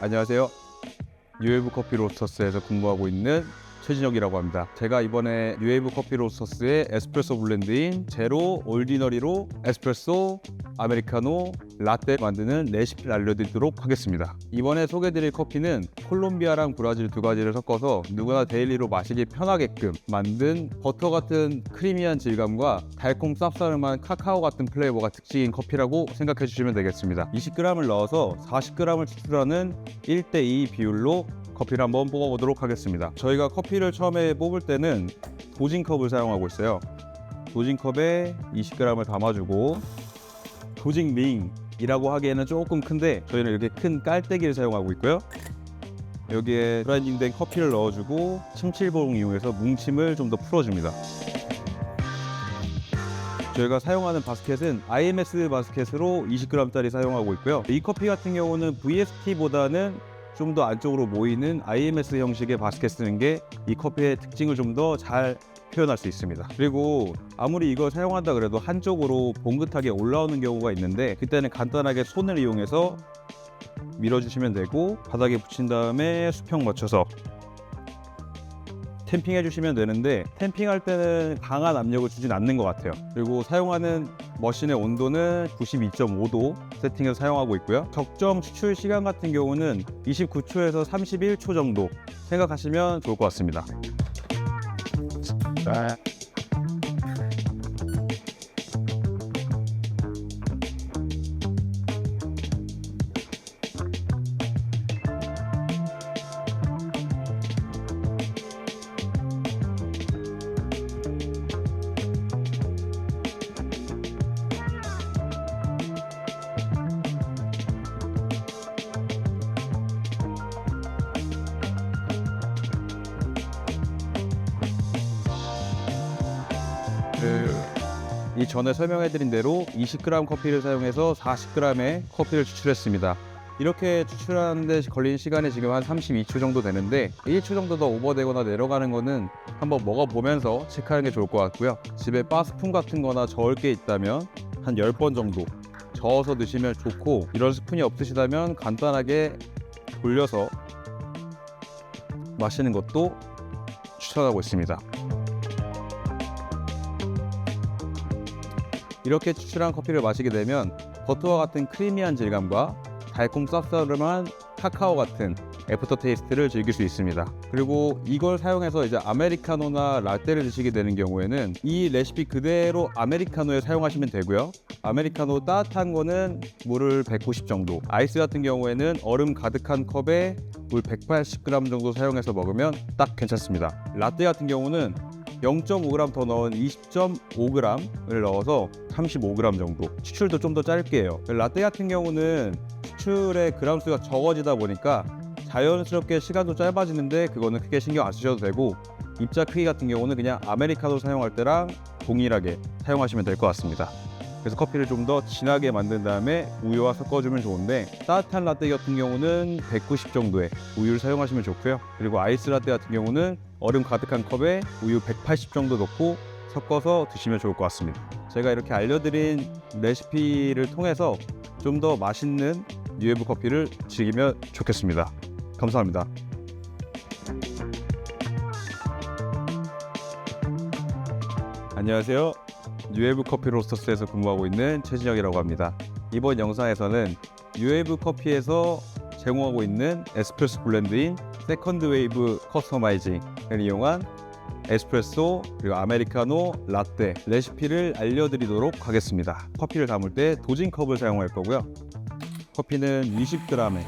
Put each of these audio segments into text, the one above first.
안녕하세요. 뉴웨이브 커피 로스터스에서 근무하고 있는 최진혁이라고 합니다. 제가 이번에 뉴웨이브 커피 로스터스의 에스프레소 블렌드인 제로 올디너리로 에스프레소, 아메리카노, 라떼 만드는 레시피를 알려드리도록 하겠습니다. 이번에 소개해드릴 커피는 콜롬비아랑 브라질 두 가지를 섞어서 누구나 데일리로 마시기 편하게끔 만든 버터 같은 크리미한 질감과 달콤 쌉싸름한 카카오 같은 플레이버가 특징인 커피라고 생각해 주시면 되겠습니다. 20g을 넣어서 40g을 추출하는 1:2 비율로 커피를 한번 뽑아보도록 하겠습니다. 저희가 커피를 처음에 뽑을 때는 도징컵을 사용하고 있어요. 도징컵에 20g을 담아주고, 도징링이라고 하기에는 조금 큰데 저희는 이렇게 큰 깔때기를 사용하고 있고요. 여기에 그라인딩된 커피를 넣어주고 침칠봉 이용해서 뭉침을 좀 더 풀어줍니다. 저희가 사용하는 바스켓은 IMS 바스켓으로 20g짜리 사용하고 있고요. 이 커피 같은 경우는 VST보다는 좀 더 안쪽으로 모이는 IMS 형식의 바스켓 쓰는 게 이 커피의 특징을 좀 더 잘 표현할 수 있습니다. 그리고 아무리 이걸 사용한다 그래도 한쪽으로 봉긋하게 올라오는 경우가 있는데, 그때는 간단하게 손을 이용해서 밀어주시면 되고, 바닥에 붙인 다음에 수평 맞춰서 탬핑 해주시면 되는데, 탬핑할 때는 강한 압력을 주진 않는 것 같아요. 그리고 사용하는 머신의 온도는 92.5도 세팅해서 사용하고 있고요. 적정 추출 시간 같은 경우는 29초에서 31초 정도 생각하시면 좋을 것 같습니다. 이 전에 설명해드린 대로 20g 커피를 사용해서 40g의 커피를 추출했습니다. 이렇게 추출하는 데 걸린 시간이 지금 한 32초 정도 되는데, 1초 정도 더 오버되거나 내려가는 거는 한번 먹어보면서 체크하는 게 좋을 것 같고요. 집에 바스푼 같은 거나 저을 게 있다면 한 10번 정도 저어서 드시면 좋고, 이런 스푼이 없으시다면 간단하게 돌려서 마시는 것도 추천하고 있습니다. 이렇게 추출한 커피를 마시게 되면 버터와 같은 크리미한 질감과 달콤 쌉싸름한 카카오 같은 애프터 테이스트를 즐길 수 있습니다. 그리고 이걸 사용해서 이제 아메리카노나 라떼를 드시게 되는 경우에는 이 레시피 그대로 아메리카노에 사용하시면 되고요. 아메리카노 따뜻한 거는 물을 190 정도, 아이스 같은 경우에는 얼음 가득한 컵에 물 180g 정도 사용해서 먹으면 딱 괜찮습니다. 라떼 같은 경우는 0.5g 더 넣은 20.5g을 넣어서 35g 정도, 추출도 좀 더 짧게 해요. 라떼 같은 경우는 추출의 그람 수가 적어지다 보니까 자연스럽게 시간도 짧아지는데, 그거는 크게 신경 안 쓰셔도 되고, 입자 크기 같은 경우는 그냥 아메리카노 사용할 때랑 동일하게 사용하시면 될 것 같습니다. 그래서 커피를 좀 더 진하게 만든 다음에 우유와 섞어주면 좋은데, 따뜻한 라떼 같은 경우는 190 정도의 우유를 사용하시면 좋고요. 그리고 아이스 라떼 같은 경우는 얼음 가득한 컵에 우유 180 정도 넣고 섞어서 드시면 좋을 것 같습니다. 제가 이렇게 알려드린 레시피를 통해서 좀 더 맛있는 뉴웨이브 커피를 즐기면 좋겠습니다. 감사합니다. 안녕하세요. 뉴웨이브 커피 로스터스에서 근무하고 있는 최진혁이라고 합니다. 이번 영상에서는 뉴웨이브 커피에서 제공하고 있는 에스프레소 블렌드인 세컨드 웨이브 커스터마이징을 이용한 에스프레소 그리고 아메리카노, 라떼 레시피를 알려드리도록 하겠습니다. 커피를 담을 때 도징컵을 사용할 거고요. 커피는 20g에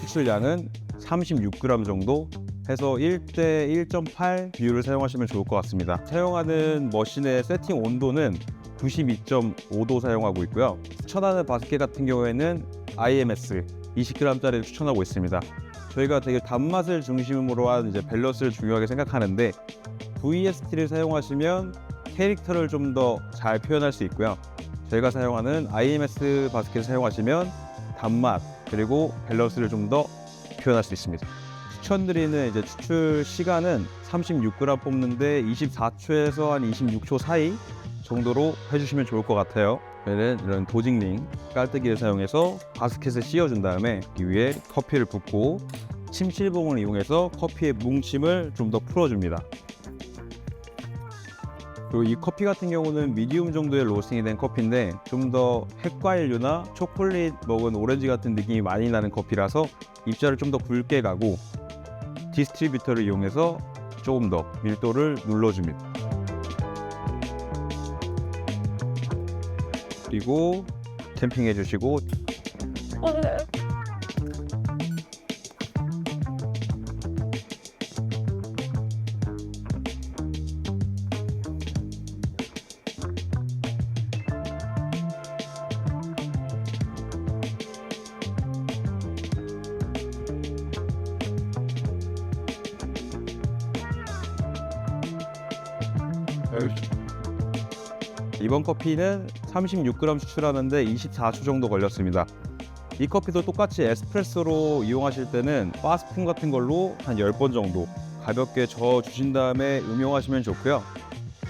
추출량은 36g 정도 해서 1:1.8 비율을 사용하시면 좋을 것 같습니다. 사용하는 머신의 세팅 온도는 92.5도 사용하고 있고요. 추천하는 바스켓 같은 경우에는 IMS 20g짜리를 추천하고 있습니다. 저희가 되게 단맛을 중심으로 한 이제 밸런스를 중요하게 생각하는데, VST를 사용하시면 캐릭터를 좀 더 잘 표현할 수 있고요. 저희가 사용하는 IMS 바스켓을 사용하시면 단맛 그리고 밸런스를 좀 더 표현할 수 있습니다. 추천드리는 이제 추출 시간은 36g 뽑는데 24초에서 한 26초 사이 정도로 해주시면 좋을 것 같아요. 얘는 이런 도직링 깔때기를 사용해서 바스켓을 씌워준 다음에 이 위에 커피를 붓고 침실봉을 이용해서 커피의 뭉침을 좀 더 풀어줍니다. 그리고 이 커피 같은 경우는 미디움 정도의 로스팅이 된 커피인데 좀 더 핵과일류나 초콜릿 먹은 오렌지 같은 느낌이 많이 나는 커피라서 입자를 좀 더 굵게 가고 디스트리뷰터를 이용해서 조금 더 밀도를 눌러줍니다. 그리고 탬핑해 주시고 이번 커피는 36g 추출하는데 24초 정도 걸렸습니다. 이 커피도 똑같이 에스프레소로 이용하실 때는 바스푼 같은 걸로 한 10번 정도 가볍게 저어 주신 다음에 음용하시면 좋고요.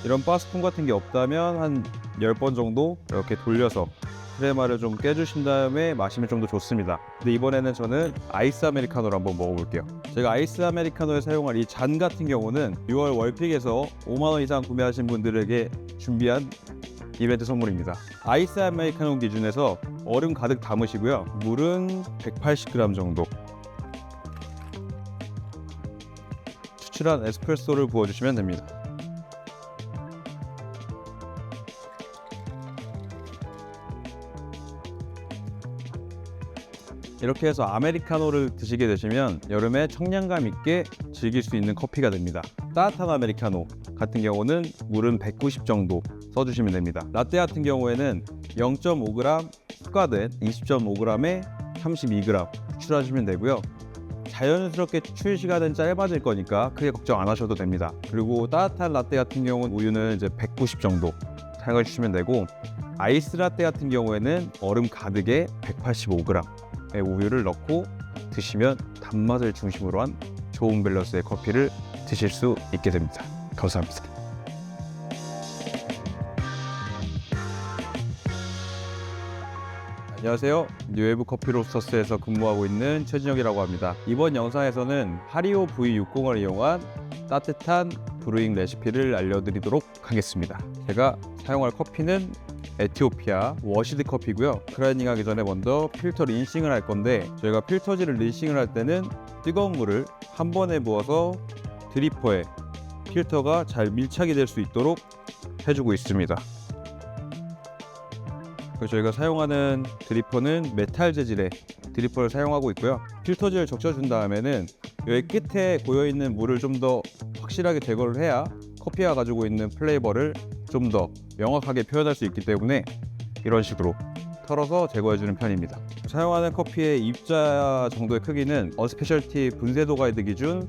이런 바스푼 같은 게 없다면 한 10번 정도 이렇게 돌려서 크레마를 좀 깨주신 다음에 마시면 좀 더 좋습니다. 근데 이번에는 저는 아이스 아메리카노를 한번 먹어볼게요. 제가 아이스 아메리카노에 사용할 이 잔 같은 경우는 6월 월픽에서 5만원 이상 구매하신 분들에게 준비한 이벤트 선물입니다. 아이스 아메리카노 기준에서 얼음 가득 담으시고요. 물은 180g 정도. 추출한 에스프레소를 부어주시면 됩니다. 이렇게 해서 아메리카노를 드시게 되시면 여름에 청량감 있게 즐길 수 있는 커피가 됩니다. 따뜻한 아메리카노 같은 경우는 물은 190 정도 써주시면 됩니다. 라떼 같은 경우에는 0.5g 첨가된 20.5g에 32g 추출하시면 되고요. 자연스럽게 추출 시간은 짧아질 거니까 크게 걱정 안 하셔도 됩니다. 그리고 따뜻한 라떼 같은 경우는 우유는 이제 190 정도 사용해 주시면 되고, 아이스 라떼 같은 경우에는 얼음 가득에 185g의 우유를 넣고 드시면 단맛을 중심으로 한 좋은 밸런스의 커피를 드실 수 있게 됩니다. 감사합니다. 안녕하세요. 뉴웨이브 커피 로스터스에서 근무하고 있는 최진혁이라고 합니다. 이번 영상에서는 하리오 V60을 이용한 따뜻한 브루잉 레시피를 알려드리도록 하겠습니다. 제가 사용할 커피는 에티오피아 워시드 커피고요. 그라인딩하기 전에 먼저 필터 린싱을 할 건데, 저희가 필터지를 린싱을 할 때는 뜨거운 물을 한 번에 부어서 드리퍼에 필터가 잘 밀착이 될 수 있도록 해주고 있습니다. 저희가 사용하는 드리퍼는 메탈 재질의 드리퍼를 사용하고 있고요. 필터지를 적셔준 다음에는 여기 끝에 고여있는 물을 좀 더 확실하게 제거를 해야 커피가 가지고 있는 플레이버를 좀 더 명확하게 표현할 수 있기 때문에 이런 식으로 털어서 제거해주는 편입니다. 사용하는 커피의 입자 정도의 크기는 언스페셜티 분쇄도 가이드 기준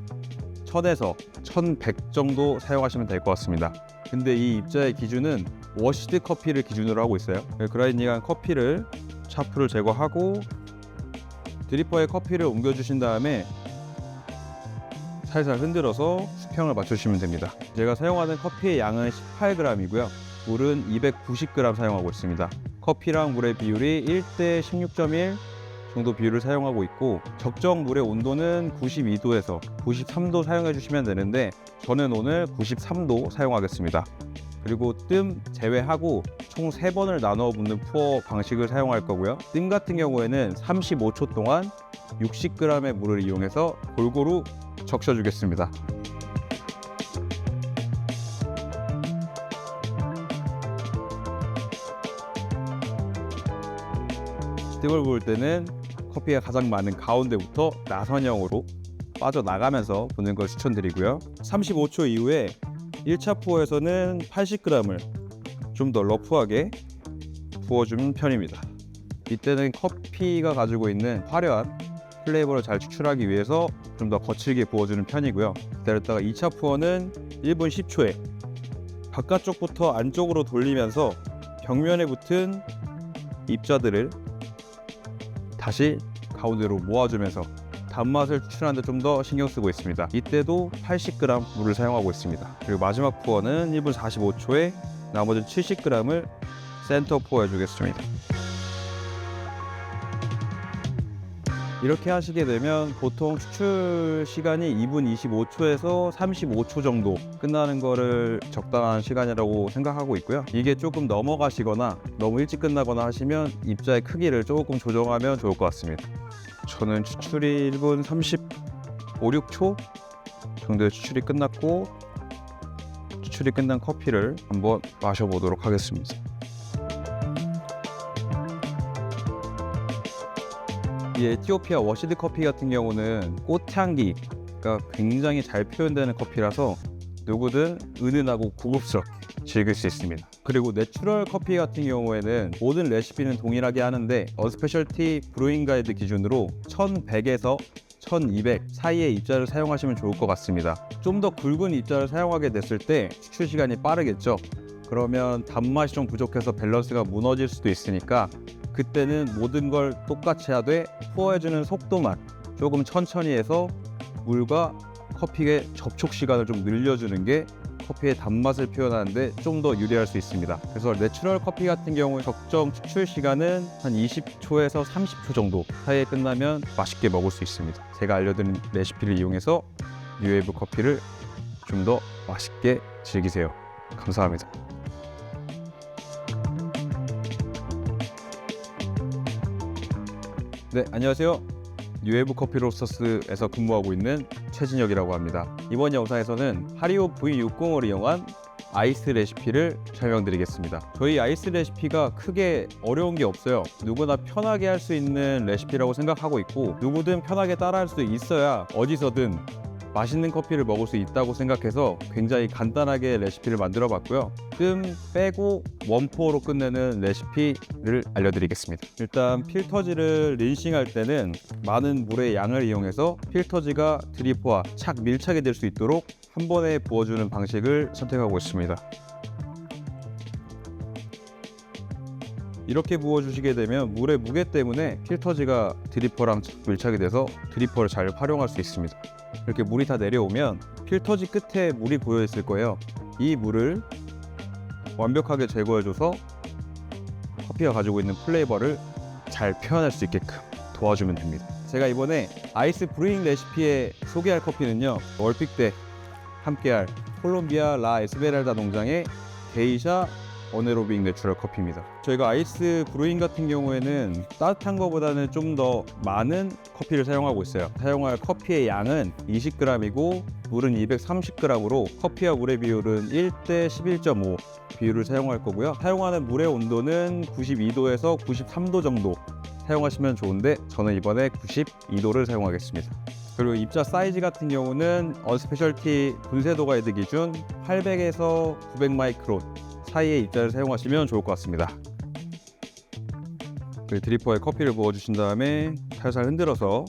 1000에서 1100 정도 사용하시면 될 것 같습니다. 근데 이 입자의 기준은 워시드 커피를 기준으로 하고 있어요. 그라인딩한 커피를 차프를 제거하고 드리퍼에 커피를 옮겨주신 다음에 살살 흔들어서 수평을 맞춰주시면 됩니다. 제가 사용하는 커피의 양은 18g이고요. 물은 290g 사용하고 있습니다. 커피랑 물의 비율이 1대 16.1 정도 비율을 사용하고 있고, 적정 물의 온도는 92도에서 93도 사용해 주시면 되는데 저는 오늘 93도 사용하겠습니다. 그리고 뜸 제외하고 총 3번을 나눠 붓는 푸어 방식을 사용할 거고요. 뜸 같은 경우에는 35초 동안 60g의 물을 이용해서 골고루 적셔 주겠습니다. 뜸을 부을 때는 커피가 가장 많은 가운데부터 나선형으로 빠져나가면서 부는 걸 추천드리고요. 35초 이후에 1차 푸어에서는 80g을 좀 더 러프하게 부어주는 편입니다. 이때는 커피가 가지고 있는 화려한 플레이버를 잘 추출하기 위해서 좀 더 거칠게 부어주는 편이고요. 기다렸다가 2차 푸어는 1분 10초에 바깥쪽부터 안쪽으로 돌리면서 벽면에 붙은 입자들을 다시 가운데로 모아주면서 단맛을 추출하는 데 좀 더 신경 쓰고 있습니다. 이때도 80g 물을 사용하고 있습니다. 그리고 마지막 푸어는 1분 45초에 나머지 70g을 센터포 해주겠습니다. 이렇게 하시게 되면 보통 추출 시간이 2분 25초에서 35초 정도 끝나는 거를 적당한 시간이라고 생각하고 있고요. 이게 조금 넘어가시거나 너무 일찍 끝나거나 하시면 입자의 크기를 조금 조정하면 좋을 것 같습니다. 저는 추출이 1분 35, 6초 정도의 추출이 끝났고, 추출이 끝난 커피를 한번 마셔보도록 하겠습니다. 이 에티오피아 워시드 커피 같은 경우는 꽃향기가 굉장히 잘 표현되는 커피라서 누구든 은은하고 고급스럽게 즐길 수 있습니다. 그리고 내추럴 커피 같은 경우에는 모든 레시피는 동일하게 하는데 스페셜티 브루잉 가이드 기준으로 1100에서 1200 사이의 입자를 사용하시면 좋을 것 같습니다. 좀 더 굵은 입자를 사용하게 됐을 때 추출 시간이 빠르겠죠. 그러면 단맛이 좀 부족해서 밸런스가 무너질 수도 있으니까 그때는 모든 걸 똑같이 하되 부어해주는 속도만 조금 천천히 해서 물과 커피의 접촉 시간을 좀 늘려주는 게 커피의 단맛을 표현하는데 좀 더 유리할 수 있습니다. 그래서 내추럴 커피 같은 경우에 적정 추출 시간은 한 20초에서 30초 정도 사이에 끝나면 맛있게 먹을 수 있습니다. 제가 알려드린 레시피를 이용해서 뉴웨이브 커피를 좀 더 맛있게 즐기세요. 감사합니다. 네, 안녕하세요. 뉴웨이브 커피 로스터스에서 근무하고 있는 최진혁이라고 합니다. 이번 영상에서는 하리오 V60을 이용한 아이스 레시피를 설명드리겠습니다. 저희 아이스 레시피가 크게 어려운 게 없어요. 누구나 편하게 할 수 있는 레시피라고 생각하고 있고, 누구든 편하게 따라할 수 있어야 어디서든 맛있는 커피를 먹을 수 있다고 생각해서 굉장히 간단하게 레시피를 만들어 봤고요. 뜸 빼고 원포로 끝내는 레시피를 알려드리겠습니다. 일단 필터지를 린싱할 때는 많은 물의 양을 이용해서 필터지가 드리퍼와 착 밀착이 될 수 있도록 한 번에 부어주는 방식을 선택하고 있습니다. 이렇게 부어주시게 되면 물의 무게 때문에 필터지가 드리퍼랑 착 밀착이 돼서 드리퍼를 잘 활용할 수 있습니다. 이렇게 물이 다 내려오면 필터지 끝에 물이 고여 있을 거예요. 이 물을 완벽하게 제거해줘서 커피가 가지고 있는 플레이버를 잘 표현할 수 있게끔 도와주면 됩니다. 제가 이번에 아이스 브루잉 레시피에 소개할 커피는요, 월픽 때 함께할 콜롬비아 라 에스메랄다 농장의 게이샤 어네로빅 내추럴 커피입니다. 저희가 아이스 브루잉 같은 경우에는 따뜻한 것보다는 좀 더 많은 커피를 사용하고 있어요. 사용할 커피의 양은 20g이고 물은 230g으로 커피와 물의 비율은 1대 11.5 비율을 사용할 거고요. 사용하는 물의 온도는 92도에서 93도 정도 사용하시면 좋은데 저는 이번에 92도를 사용하겠습니다. 그리고 입자 사이즈 같은 경우는 스페셜티 분쇄도 가이드 기준 800에서 900 마이크론 사이의 입자를 사용하시면 좋을 것 같습니다. 드리퍼에 커피를 부어주신 다음에 살살 흔들어서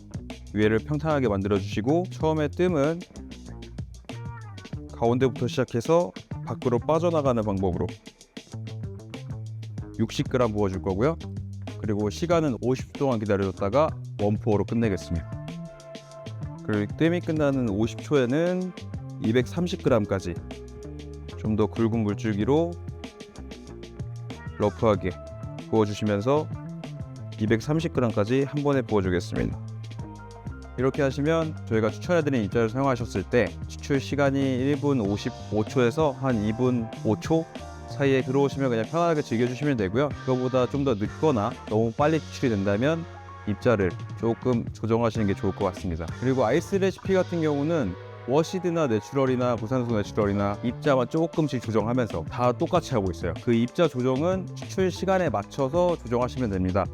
위에를 평탄하게 만들어 주시고, 처음에 뜸은 가운데부터 시작해서 밖으로 빠져나가는 방법으로 60g 부어줄 거고요. 그리고 시간은 50초 동안 기다려줬다가 원포어로 끝내겠습니다. 그리고 뜸이 끝나는 50초에는 230g까지 좀 더 굵은 물줄기로 러프하게 부어주시면서 230g까지 한 번에 부어주겠습니다. 이렇게 하시면 저희가 추천해드린 입자를 사용하셨을 때 추출 시간이 1분 55초에서 한 2분 5초 사이에 들어오시면 그냥 편하게 즐겨주시면 되고요. 그거보다 좀 더 늦거나 너무 빨리 추출이 된다면 입자를 조금 조정하시는 게 좋을 것 같습니다. 그리고 아이스 레시피 같은 경우는 워시드나 내추럴이나 무산소 내추럴이나 입자만 조금씩 조정하면서 다 똑같이 하고 있어요. 그 입자 조정은 추출 시간에 맞춰서 조정하시면 됩니다.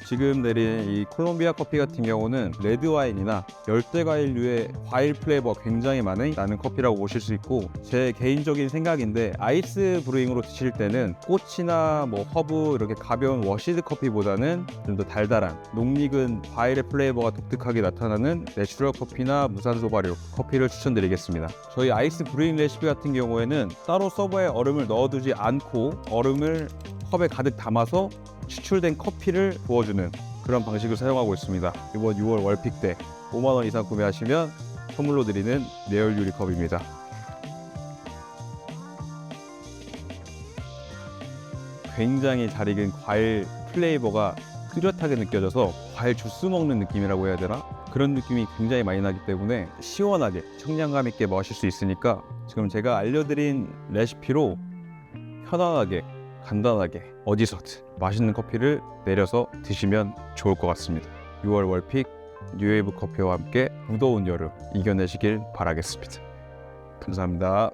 지금 내린 이 콜롬비아 커피 같은 경우는 레드 와인이나 열대 과일류의 과일 플레이버가 굉장히 많은 나는 커피라고 보실 수 있고, 제 개인적인 생각인데 아이스 브루잉으로 드실 때는 꽃이나 뭐 허브 이렇게 가벼운 워시드 커피보다는 좀 더 달달한 농익은 과일의 플레이버가 독특하게 나타나는 내추럴 커피나 무산소 발효 커피를 추천드리겠습니다. 저희 아이스 브루잉 레시피 같은 경우에는 따로 서버에 얼음을 넣어두지 않고 얼음을 컵에 가득 담아서 추출된 커피를 부어주는 그런 방식을 사용하고 있습니다. 이번 6월 월픽 때 5만 원 이상 구매하시면 선물로 드리는 내열 유리 컵입니다. 굉장히 잘 익은 과일 플레이버가 뚜렷하게 느껴져서 과일 주스 먹는 느낌이라고 해야 되나? 그런 느낌이 굉장히 많이 나기 때문에 시원하게 청량감 있게 마실 수 있으니까 지금 제가 알려드린 레시피로 편안하게 간단하게 어디서든 맛있는 커피를 내려서 드시면 좋을 것 같습니다. 6월 월픽 뉴웨이브 커피와 함께 무더운 여름 이겨내시길 바라겠습니다. 감사합니다.